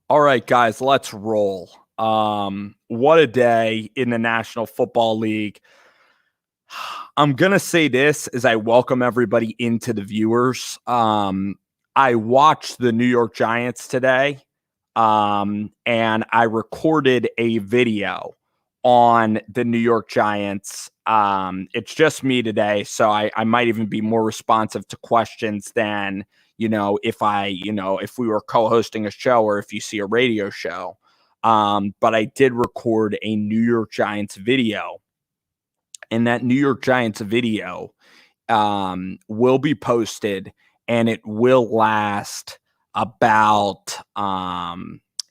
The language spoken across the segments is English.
All right, guys, let's roll. What a day in the National Football League. I'm gonna say this as I welcome everybody into the viewers. I watched the New York Giants today, and I recorded a video on the New York Giants. It's just me today, so I might even be more responsive to questions than if we were co-hosting a show or if you see a radio show. But I did record a New York Giants video, and that New York Giants video will be posted, and it will last about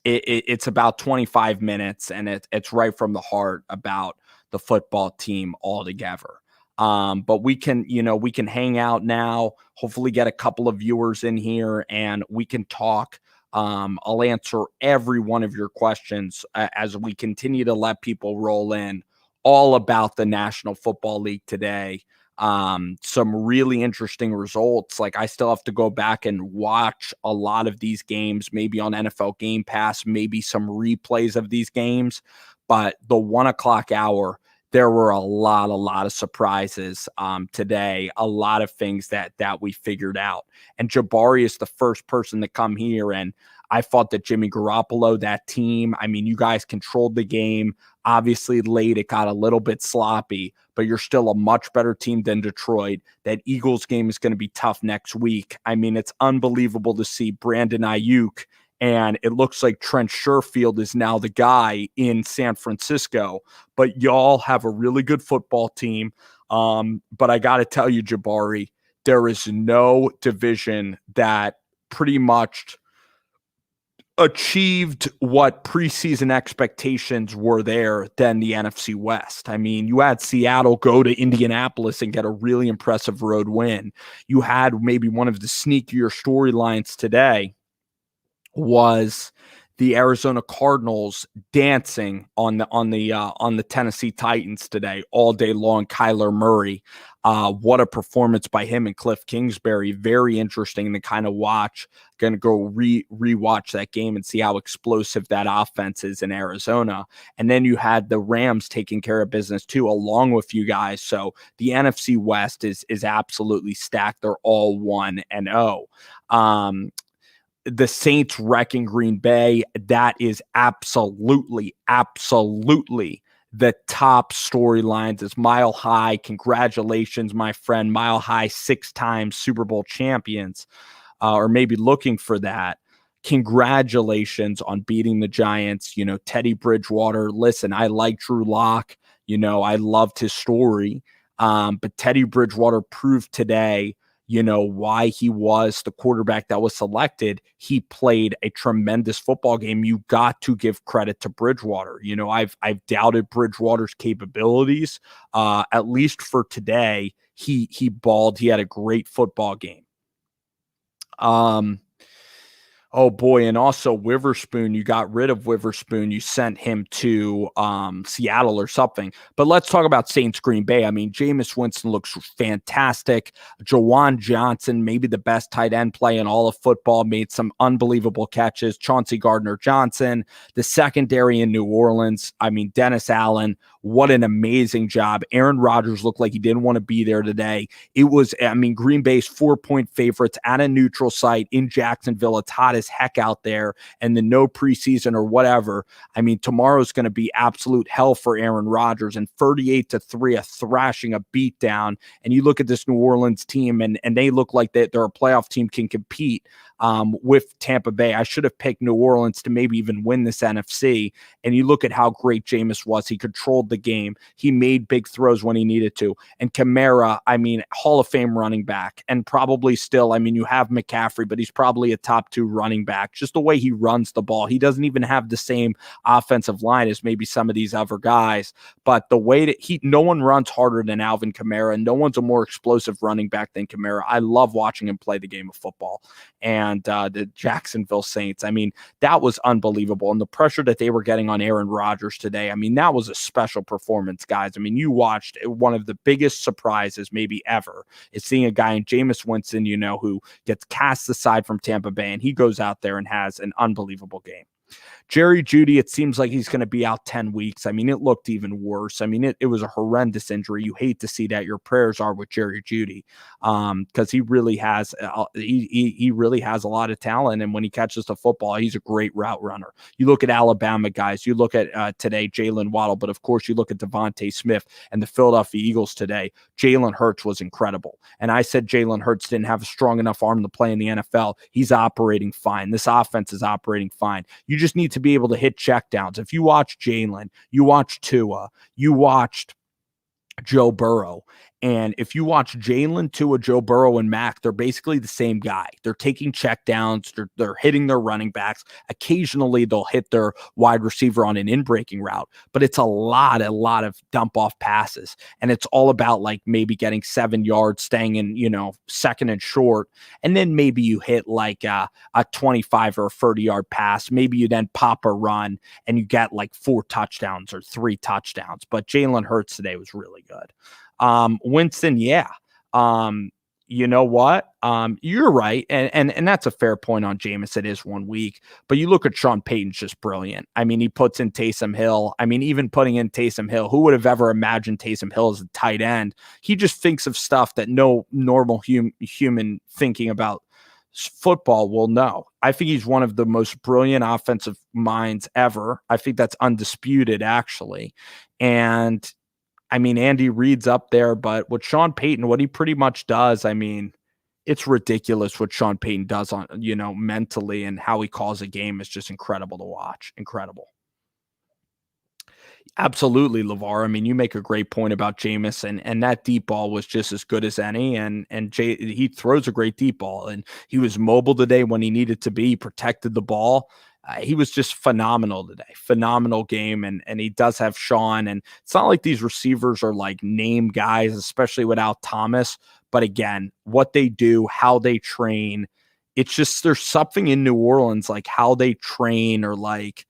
it's about 25 minutes, and it's right from the heart about the football team altogether. But we can hang out now, hopefully get a couple of viewers in here, and we can talk. I'll answer every one of your questions as we continue to let people roll in all about the National Football League today. Some really interesting results. Like, I still have to go back and watch a lot of these games, maybe on NFL Game Pass, maybe some replays of these games. But the 1 o'clock hour, there were a lot of surprises today, a lot of things that we figured out. And Jabari is the first person to come here, and I thought that Jimmy Garoppolo, that team, I mean, you guys controlled the game. Obviously, late it got a little bit sloppy, but you're still a much better team than Detroit. That Eagles game is going to be tough next week. I mean, it's unbelievable to see Brandon Ayuk, and it looks like Trent Sherfield is now the guy in San Francisco. But y'all have a really good football team. But I got to tell you, Jabari, there is no division that pretty much achieved what preseason expectations were there than the NFC West. I mean, you had Seattle go to Indianapolis and get a really impressive road win. You had maybe one of the sneakier storylines today was the Arizona Cardinals dancing on the Tennessee Titans today all day long. Kyler Murray, what a performance by him and Cliff Kingsbury. Very interesting to kind of watch. Going to go rewatch that game and see how explosive that offense is in Arizona. And then you had the Rams taking care of business too, along with you guys. So the NFC West is absolutely stacked. They're all 1-0. The Saints wrecking Green Bay, that is absolutely the top storylines. It's Mile High. Congratulations, my friend. Mile High, 6-time Super Bowl champions, or maybe looking for that. Congratulations on beating the Giants. Teddy Bridgewater. Listen, I like Drew Lock. I loved his story. But Teddy Bridgewater proved today why he was the quarterback that was selected. He played a tremendous football game. You got to give credit to Bridgewater. I've doubted Bridgewater's capabilities. At least for today, he balled. He had a great football game. Oh boy, and also Witherspoon, you got rid of Witherspoon. You sent him to Seattle or something. But let's talk about Saints Green Bay. I mean, Jameis Winston looks fantastic. Jawan Johnson, maybe the best tight end play in all of football, made some unbelievable catches. Chauncey Gardner-Johnson, the secondary in New Orleans. I mean, Dennis Allen, what an amazing job. Aaron Rodgers looked like he didn't want to be there today. It was, Green Bay's 4-point favorites at a neutral site in Jacksonville. It's hot as heck out there, and the no preseason or whatever. I mean, tomorrow's going to be absolute hell for Aaron Rodgers, and 38-3, a thrashing, a beatdown. And you look at this New Orleans team, and they look like they're a playoff team, can compete with Tampa Bay. I should have picked New Orleans to maybe even win this NFC. And you look at how great Jameis was. He controlled the game. He made big throws when he needed to. And Kamara, Hall of Fame running back. And probably still, you have McCaffrey, but he's probably a top 2 running back. Just the way he runs the ball. He doesn't even have the same offensive line as maybe some of these other guys. But the way that no one runs harder than Alvin Kamara. No one's a more explosive running back than Kamara. I love watching him play the game of football. And the Jacksonville Saints, that was unbelievable. And the pressure that they were getting on Aaron Rodgers today, that was a special performance, guys. You watched one of the biggest surprises maybe ever is seeing a guy in Jameis Winston, who gets cast aside from Tampa Bay, and he goes out there and has an unbelievable game. Jerry Jeudy, it seems like he's going to be out 10 weeks. I mean, it looked even worse. I mean, it was a horrendous injury. You hate to see that. Your prayers are with Jerry Jeudy, because he really has he really has a lot of talent. And when he catches the football, he's a great route runner. You look at Alabama guys. You look at today, Jalen Waddle. But, of course, you look at Devontae Smith and the Philadelphia Eagles today. Jalen Hurts was incredible. And I said Jalen Hurts didn't have a strong enough arm to play in the NFL. He's operating fine. This offense is operating fine. You just need to be able to hit checkdowns. If you watch Jalen, you watch Tua, you watched Joe Burrow. And if you watch Jalen, Tua, Joe Burrow, and Mac, they're basically the same guy. They're taking checkdowns. They're hitting their running backs. Occasionally, they'll hit their wide receiver on an in-breaking route. But it's a lot of dump-off passes. And it's all about, like, maybe getting 7 yards, staying in, second and short. And then maybe you hit, like, a 25 or a 30-yard pass. Maybe you then pop a run, and you get, like, 4 touchdowns or 3 touchdowns. But Jalen Hurts today was really good. Winston, yeah. You know what? You're right. And that's a fair point on Jameis. It is 1 week, but you look at Sean Payton's just brilliant. I mean, he puts in Taysom Hill. I mean, even putting in Taysom Hill, who would have ever imagined Taysom Hill as a tight end? He just thinks of stuff that no normal human thinking about football will know. I think he's one of the most brilliant offensive minds ever. I think that's undisputed, actually. And I mean, Andy Reid's up there, but with Sean Payton, what he pretty much does, I mean, it's ridiculous what Sean Payton does on, mentally, and how he calls a game is just incredible to watch. Incredible. Absolutely, LeVar. I mean, you make a great point about Jameis, and that deep ball was just as good as any. And he throws a great deep ball, and he was mobile today when he needed to be. He protected the ball. He was just phenomenal today. Phenomenal game, and he does have Sean. And it's not like these receivers are like name guys, especially without Thomas. But again, what they do, how they train, it's just there's something in New Orleans, like how they train, or like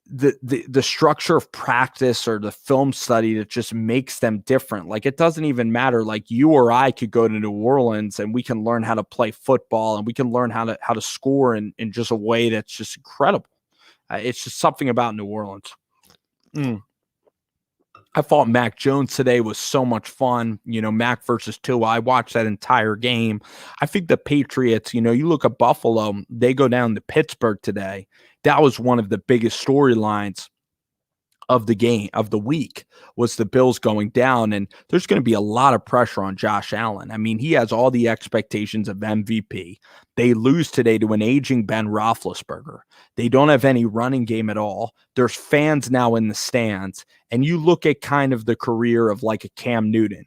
the structure of practice or the film study that just makes them different. Like, it doesn't even matter. Like, you or I could go to New Orleans and we can learn how to play football, and we can learn how to score in just a way that's just incredible. It's just something about New Orleans. I thought Mac Jones today was so much fun. Mac versus Tua. I watched that entire game. I think the Patriots, you look at Buffalo, they go down to Pittsburgh today. That was one of the biggest storylines of the game, of the week, was the Bills going down. And there's going to be a lot of pressure on Josh Allen. I mean, he has all the expectations of MVP. They lose today to an aging Ben Roethlisberger. They don't have any running game at all. There's fans now in the stands. And you look at kind of the career of like a Cam Newton.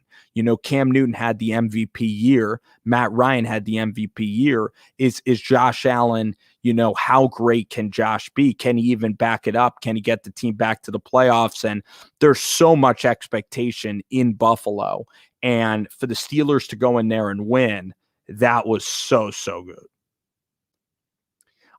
Cam Newton had the MVP year. Matt Ryan had the MVP year. Is Josh Allen, how great can Josh be? Can he even back it up? Can he get the team back to the playoffs? And there's so much expectation in Buffalo. And for the Steelers to go in there and win, that was so good.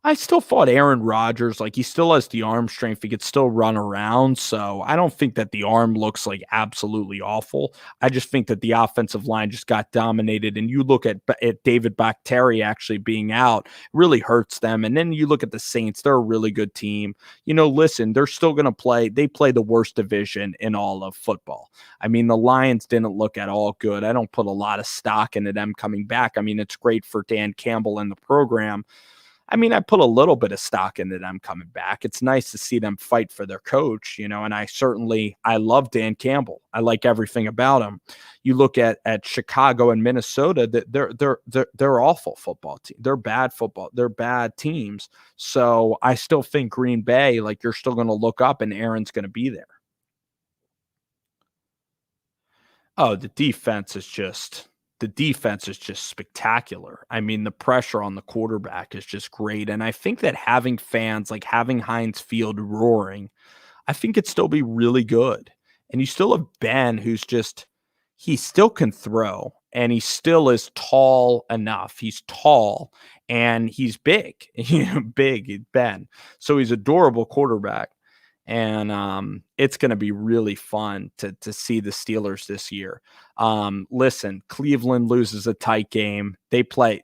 I still thought Aaron Rodgers, like, he still has the arm strength. He could still run around. So I don't think that the arm looks like absolutely awful. I just think that the offensive line just got dominated. And you look at David Bakhtiari actually being out, really hurts them. And then you look at the Saints, they're a really good team. Listen, they're still going to play. They play the worst division in all of football. I mean, the Lions didn't look at all good. I don't put a lot of stock into them coming back. I mean, it's great for Dan Campbell and the program. I mean, I put a little bit of stock into them coming back. It's nice to see them fight for their coach, and I love Dan Campbell. I like everything about him. You look at Chicago and Minnesota, that they're awful football team. They're bad football. They're bad teams. So I still think Green Bay, like, you're still going to look up and Aaron's going to be there. Oh, the defense is just spectacular. I mean, the pressure on the quarterback is just great. And I think that having fans, like having Heinz Field roaring, I think it'd still be really good. And you still have Ben, he still can throw, and he still is tall enough. He's tall and he's big, big Ben. So he's a durable quarterback. And it's going to be really fun to see the Steelers this year. Listen, Cleveland loses a tight game. They played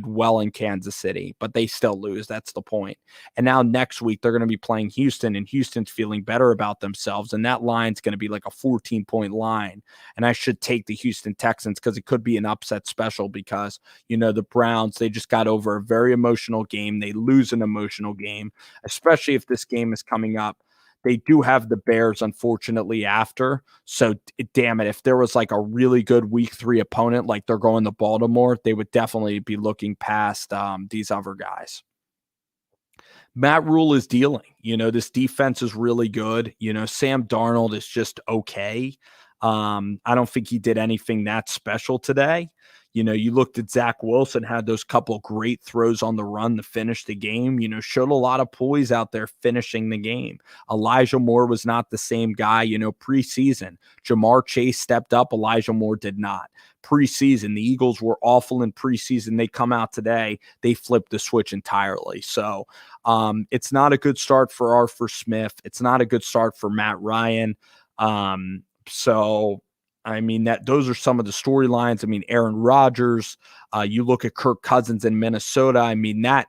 well in Kansas City, but they still lose. That's the point. And now next week they're going to be playing Houston, and Houston's feeling better about themselves. And that line's going to be like a 14-point line. And I should take the Houston Texans because it could be an upset special because, the Browns, they just got over a very emotional game. They lose an emotional game, especially if this game is coming up. They do have the Bears, unfortunately, after. So, damn it, if there was like a really good week 3 opponent, like they're going to Baltimore, they would definitely be looking past these other guys. Matt Rule is dealing. This defense is really good. Sam Darnold is just okay. I don't think he did anything that special today. You looked at Zach Wilson, had those couple great throws on the run to finish the game, showed a lot of poise out there finishing the game. Elijah Moore was not the same guy, preseason. Jamar Chase stepped up. Elijah Moore did not. Preseason, the Eagles were awful in preseason. They come out today, they flipped the switch entirely. So it's not a good start for Arthur Smith. It's not a good start for Matt Ryan. Those are some of the storylines. Aaron Rodgers, you look at Kirk Cousins in Minnesota.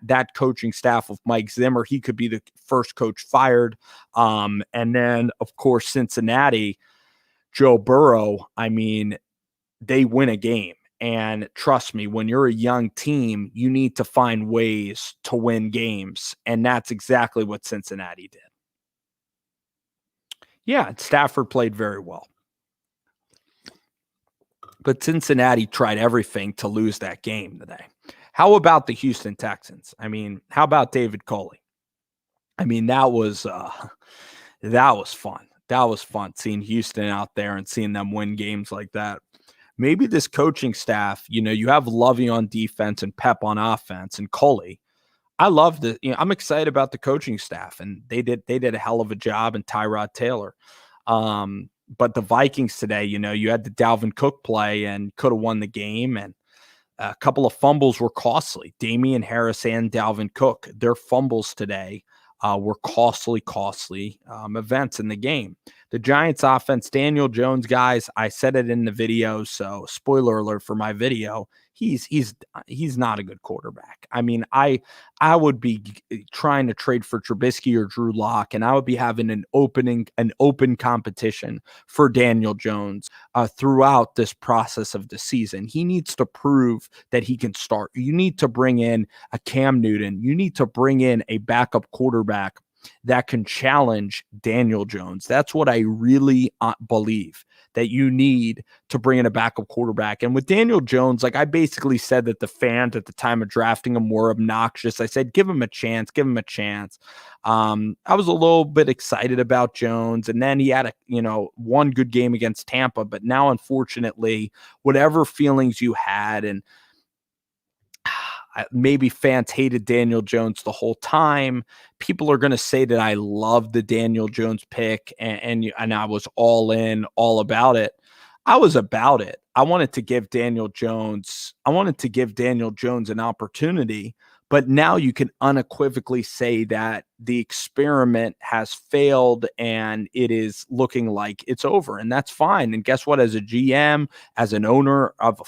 That coaching staff with Mike Zimmer, he could be the first coach fired. And then, of course, Cincinnati, Joe Burrow, they win a game. And trust me, when you're a young team, you need to find ways to win games. And that's exactly what Cincinnati did. Yeah, Stafford played very well. But Cincinnati tried everything to lose that game today. How about the Houston Texans? How about David Culley? That was fun. That was fun seeing Houston out there and seeing them win games like that. Maybe this coaching staff, you have Lovey on defense and Pep on offense and Culley. I love the, I'm excited about the coaching staff, and they did a hell of a job, and Tyrod Taylor. But the Vikings today, you had the Dalvin Cook play and could have won the game. And a couple of fumbles were costly. Damian Harris and Dalvin Cook, their fumbles today were costly events in the game. The Giants offense, Daniel Jones, guys, I said it in the video, so spoiler alert for my video. He's not a good quarterback. I would be trying to trade for Trubisky or Drew Lock, and I would be having an open competition for Daniel Jones throughout this process of the season. He needs to prove that he can start. You need to bring in a Cam Newton. You need to bring in a backup quarterback that can challenge Daniel Jones. That's what I really believe, that you need to bring in a backup quarterback. And with Daniel Jones, I basically said that the fans at the time of drafting him were obnoxious. I said, give him a chance. I was a little bit excited about Jones, and then he had one good game against Tampa, but now, unfortunately, whatever feelings you had, and maybe fans hated Daniel Jones the whole time. People are going to say that I love the Daniel Jones pick and I was all in, all about it. I was about it. I wanted to give Daniel Jones an opportunity, but now you can unequivocally say that the experiment has failed and it is looking like it's over, and that's fine. And guess what? As a GM, as an owner of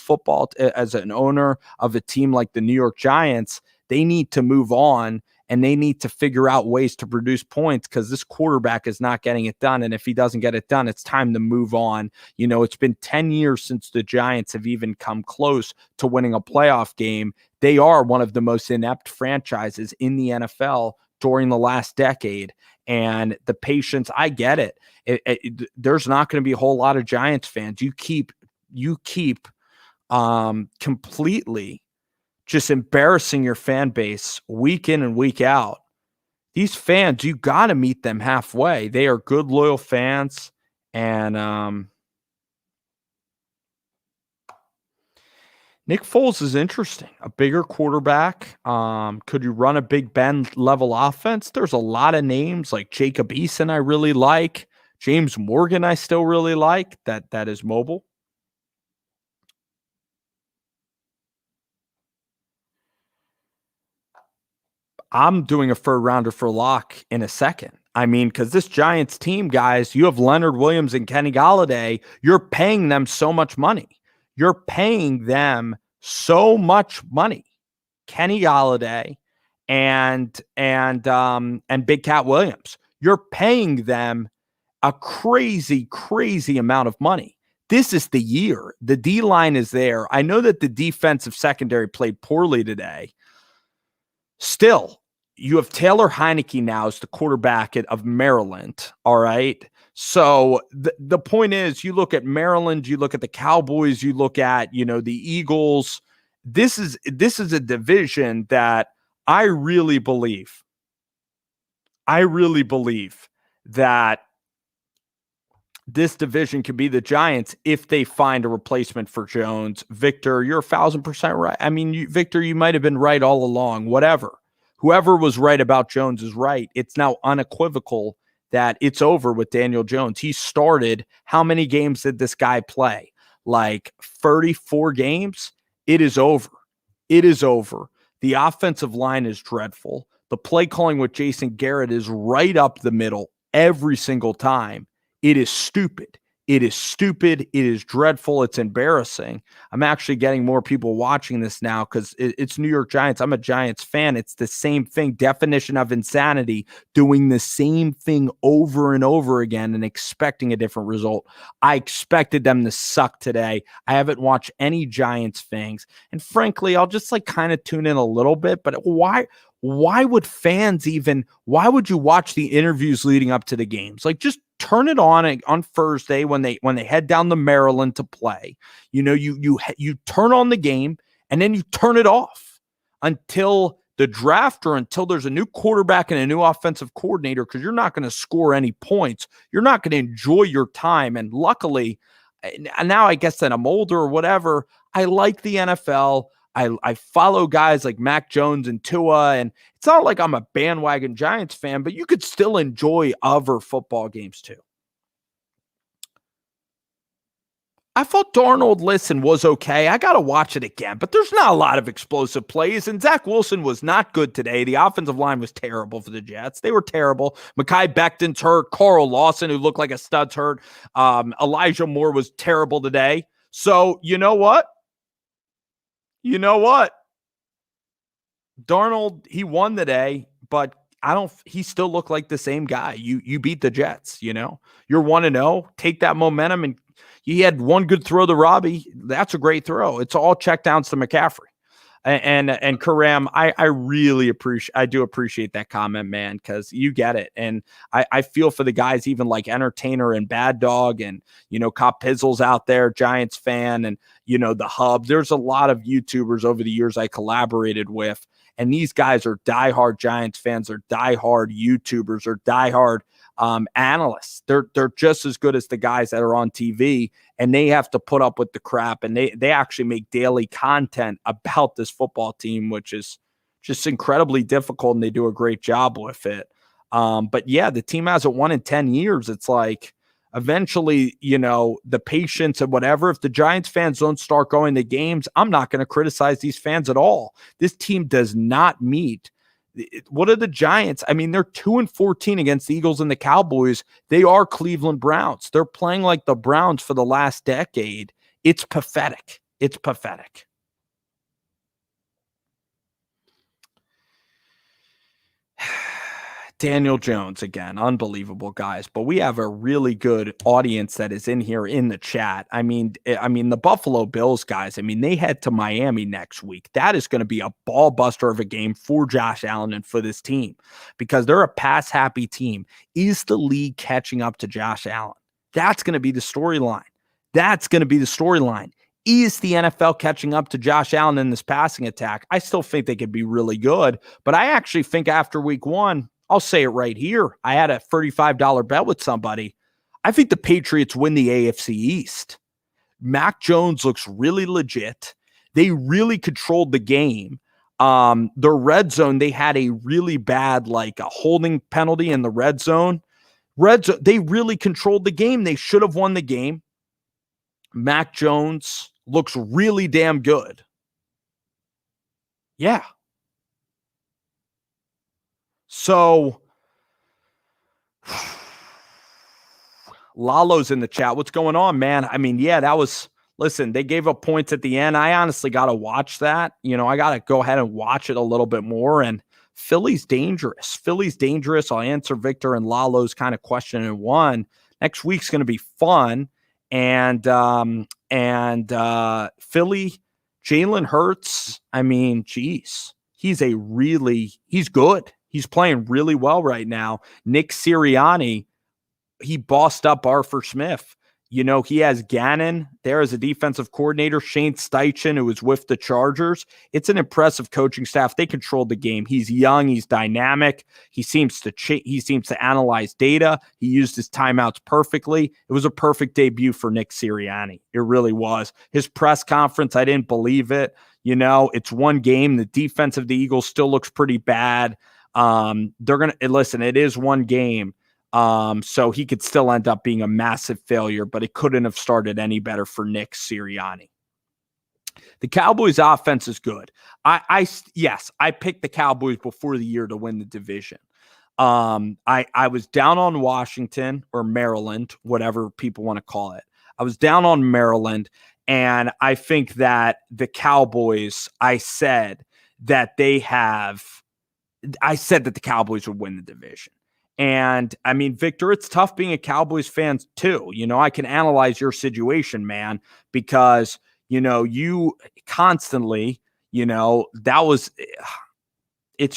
as an owner of a team like the New York Giants, they need to move on and they need to figure out ways to produce points because this quarterback is not getting it done. And if he doesn't get it done, it's time to move on. It's been 10 years since the Giants have even come close to winning a playoff game. They are one of the most inept franchises in the NFL during the last decade. And the patience, I get it. There's not going to be a whole lot of Giants fans. You keep completely just embarrassing your fan base week in and week out. These fans, you got to meet them halfway. They are good, loyal fans. And Nick Foles is interesting. A bigger quarterback. Could you run a Big Ben level offense? There's a lot of names like Jacob Eason I really like. James Morgan I still really like. That is mobile. I'm doing a third rounder for Locke in a second. I mean, because this Giants team, guys, you have Leonard Williams and Kenny Golladay. You're paying them so much money. You're paying them so much money. Kenny Golladay and Big Cat Williams. You're paying them a crazy, crazy amount of money. This is the year. The D line is there. I know that the defensive secondary played poorly today. Still, you have Taylor Heineke now as the quarterback of Maryland. All right. So the point is, you look at Maryland, you look at the Cowboys, you look at, the Eagles. This is a division that I really believe that this division could be the Giants if they find a replacement for Jones. Victor, you're 1,000% right. I mean, Victor, you might have been right all along. Whatever. Whoever was right about Jones is right. It's now unequivocal that it's over with Daniel Jones. He started, how many games did this guy play? Like 34 games? It is over. It is over. The offensive line is dreadful. The play calling with Jason Garrett is right up the middle every single time. It is stupid. It is stupid. It is dreadful. It's embarrassing. I'm actually getting more people watching this now because it's New York Giants. I'm a Giants fan. It's the same thing. Definition of insanity, doing the same thing over and over again and expecting a different result. I expected them to suck today. I haven't watched any Giants things. And frankly, I'll just kind of tune in a little bit. But why would fans why would you watch the interviews leading up to the games? Just turn it on Thursday when they head down to Maryland to play. You turn on the game and then you turn it off until the draft or until there's a new quarterback and a new offensive coordinator, because you're not going to score any points. You're not going to enjoy your time. And luckily, now I guess that I'm older or whatever, I like the NFL. I follow guys like Mac Jones and Tua, and it's not like I'm a bandwagon Giants fan, but you could still enjoy other football games too. I thought Darnold, was okay. I got to watch it again, but there's not a lot of explosive plays, and Zach Wilson was not good today. The offensive line was terrible for the Jets. They were terrible. Mekhi Becton's hurt. Carl Lawson, who looked like a stud's hurt. Elijah Moore was terrible today. So you know what? Darnold, he won today, but he still looked like the same guy. You beat the Jets, You're 1-0. Take that momentum, and he had one good throw to Robbie. That's a great throw. It's all checkdowns to McCaffrey. And Karam, I do appreciate that comment, man, because you get it. And I feel for the guys, even like Entertainer and Bad Dog and, Cop Pizzle's out there, Giants fan, and, the Hub. There's a lot of YouTubers over the years I collaborated with. And these guys are diehard Giants fans, or diehard YouTubers, or diehard analysts. They're just as good as the guys that are on TV, and they have to put up with the crap. And they actually make daily content about this football team, which is just incredibly difficult, and they do a great job with it. But yeah, the team hasn't won in 10 years. It's like, eventually, the patience and whatever, if the Giants fans don't start going to games, I'm not going to criticize these fans at all. This team does not meet. What are the Giants? I mean, they're 2-14 against the Eagles and the Cowboys. They are Cleveland Browns. They're playing like the Browns for the last decade. It's pathetic. It's pathetic. Daniel Jones again, unbelievable, guys. But we have a really good audience that is in here in the chat. I mean, the Buffalo Bills, guys, they head to Miami next week. That is going to be a ball buster of a game for Josh Allen and for this team, because they're a pass happy team. Is the league catching up to Josh Allen? That's going to be the storyline. Is the NFL catching up to Josh Allen in this passing attack? I still think they could be really good, but I actually think after week 1, I'll say it right here, I had a $35 bet with somebody. I think the Patriots win the AFC East. Mac Jones looks really legit. They really controlled the game. The red zone, they had a really bad, a holding penalty in the red zone. They really controlled the game. They should have won the game. Mac Jones looks really damn good. Yeah. So Lalo's in the chat. What's going on, man? I mean, yeah, listen, they gave up points at the end. I honestly got to watch that. I got to go ahead and watch it a little bit more. And Philly's dangerous. I'll answer Victor and Lalo's kind of question in one. Next week's going to be fun. And Philly, Jalen Hurts, I mean, geez, he's good. He's playing really well right now. Nick Sirianni, he bossed up Arthur Smith. He has Gannon there as a defensive coordinator, Shane Steichen, who was with the Chargers. It's an impressive coaching staff. They controlled the game. He's young. He's dynamic. He seems to analyze data. He used his timeouts perfectly. It was a perfect debut for Nick Sirianni. It really was. His press conference, I didn't believe it. It's one game. The defense of the Eagles still looks pretty bad. It is one game. So he could still end up being a massive failure, but it couldn't have started any better for Nick Sirianni. The Cowboys offense is good. I picked the Cowboys before the year to win the division. I was down on Washington or Maryland, whatever people want to call it. I was down on Maryland, and I think that the Cowboys, I said that the Cowboys would win the division. And I mean, Victor, it's tough being a Cowboys fan too. I can analyze your situation, man, because, you constantly, it's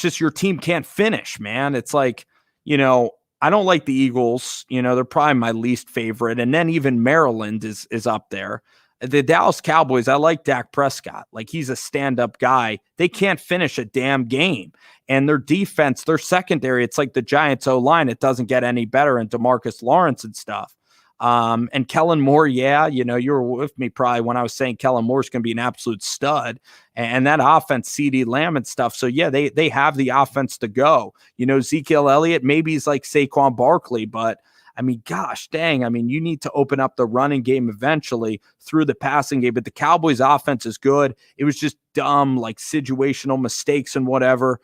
just your team can't finish, man. It's like, I don't like the Eagles. They're probably my least favorite. And then even Maryland is up there. The Dallas Cowboys, I like Dak Prescott. Like, he's a stand-up guy. They can't finish a damn game. And their defense, their secondary, it's like the Giants O-line. It doesn't get any better, and DeMarcus Lawrence and stuff. And Kellen Moore, you were with me probably when I was saying Kellen Moore's going to be an absolute stud. And that offense, CD Lamb and stuff. So, yeah, they have the offense to go. Ezekiel Elliott, maybe he's like Saquon Barkley, but I mean, gosh dang. I mean, you need to open up the running game eventually through the passing game. But the Cowboys offense is good. It was just dumb, like situational mistakes and whatever.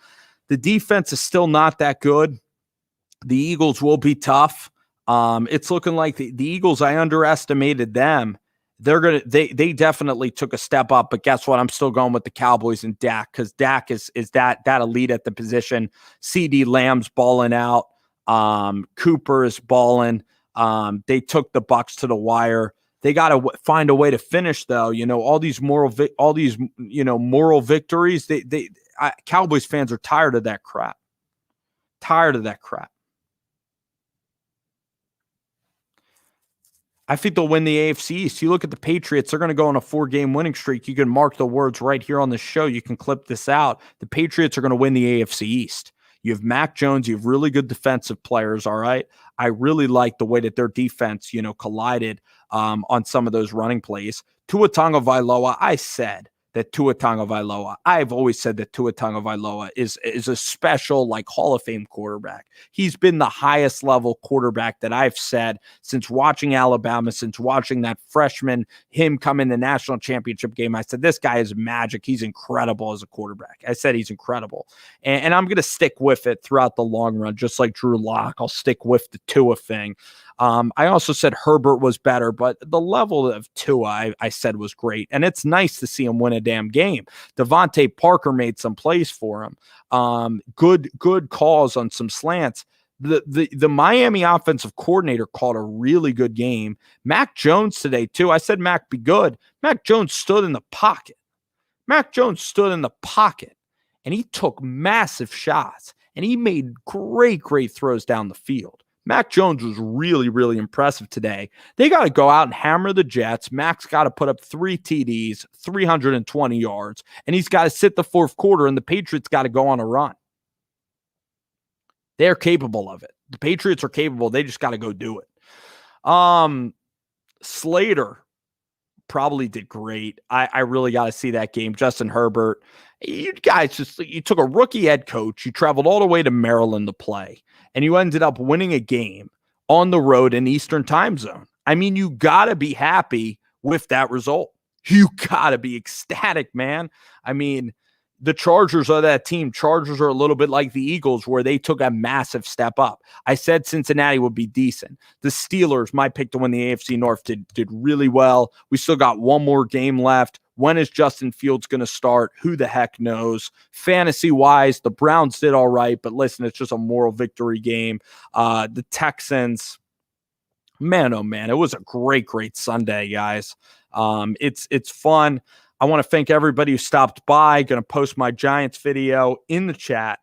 The defense is still not that good. The Eagles will be tough. It's looking like the Eagles, I underestimated them. They definitely took a step up, but guess what? I'm still going with the Cowboys and Dak, because Dak is that elite at the position. CD Lamb's balling out. Cooper is balling. They took the Bucs to the wire. They got to find a way to finish, though. All these moral victories. Cowboys fans are tired of that crap. I think they'll win the AFC East. You look at the Patriots, they're going to go on a 4-game winning streak. You can mark the words right here on the show. You can clip this out. The Patriots are going to win the AFC East. You have Mac Jones. You have really good defensive players, all right? I really like the way that their defense, collided on some of those running plays. Tua Tagovailoa, I've always said that Tua Tagovailoa is a special, like, Hall of Fame quarterback. He's been the highest level quarterback that I've said since watching Alabama, since watching that freshman, him come in the national championship game. I said, this guy is magic. He's incredible as a quarterback. I said he's incredible. And I'm going to stick with it throughout the long run, just like Drew Lock. I'll stick with the Tua thing. I also said Herbert was better, but the level of Tua, I said, was great. And it's nice to see him win a damn game. Devontae Parker made some plays for him. Good calls on some slants. The Miami offensive coordinator called a really good game. Mac Jones today, too. I said Mac be good. Mac Jones stood in the pocket. And he took massive shots. And he made great throws down the field. Mac Jones was really, really impressive today. They got to go out and hammer the Jets. Mac's got to put up 3 TDs, 320 yards, and he's got to sit the fourth quarter, and the Patriots got to go on a run. They're capable of it. The Patriots are capable. They just got to go do it. Slater probably did great. I really got to see that game. Justin Herbert, you guys you took a rookie head coach. You traveled all the way to Maryland to play, and you ended up winning a game on the road in Eastern time zone. I mean, you got to be happy with that result. You got to be ecstatic, man. I mean, The Chargers are that team. Chargers are a little bit like the Eagles, where they took a massive step up. I said Cincinnati would be decent. The Steelers, my pick to win the AFC North, did really well. We still got one more game left. When is Justin Fields going to start? Who the heck knows? Fantasy-wise, the Browns did all right, but listen, it's just a moral victory game. The Texans, man, oh man, it was a great Sunday, guys. It's fun. I want to thank everybody who stopped by. Going to post my Giants video in the chat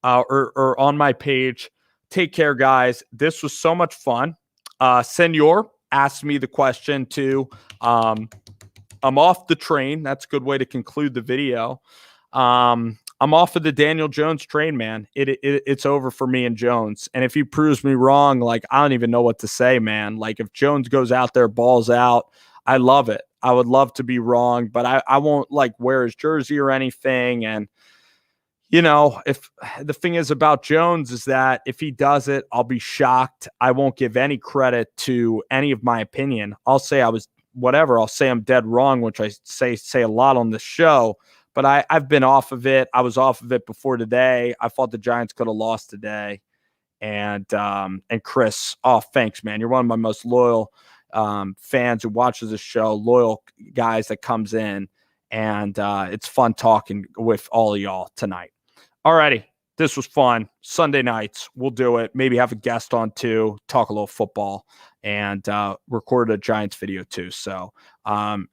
or on my page. Take care, guys. This was so much fun. Senor asked me the question too. I'm off the train. That's a good way to conclude the video. I'm off of the Daniel Jones train, man. It's over for me and Jones. And if he proves me wrong, like, I don't even know what to say, man. Like, if Jones goes out there, balls out, I love it. I would love to be wrong, but I won't like wear his jersey or anything. And, you know, if the thing is about Jones is that if he does it, I'll be shocked. I won't give any credit to any of my opinion. I'll say I was whatever. I'll say I'm dead wrong, which I say a lot on this show, but I've been off of it. I was off of it before today. I thought the Giants could have lost today. And Chris, oh, thanks, man. You're one of my most loyal fans who watches the show, loyal guys that comes in, and it's fun talking with all of y'all tonight. Alrighty, this was fun. Sunday nights, we'll do it. Maybe have a guest on too, talk a little football, and record a Giants video too. So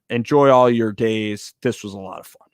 enjoy all your days. This was a lot of fun.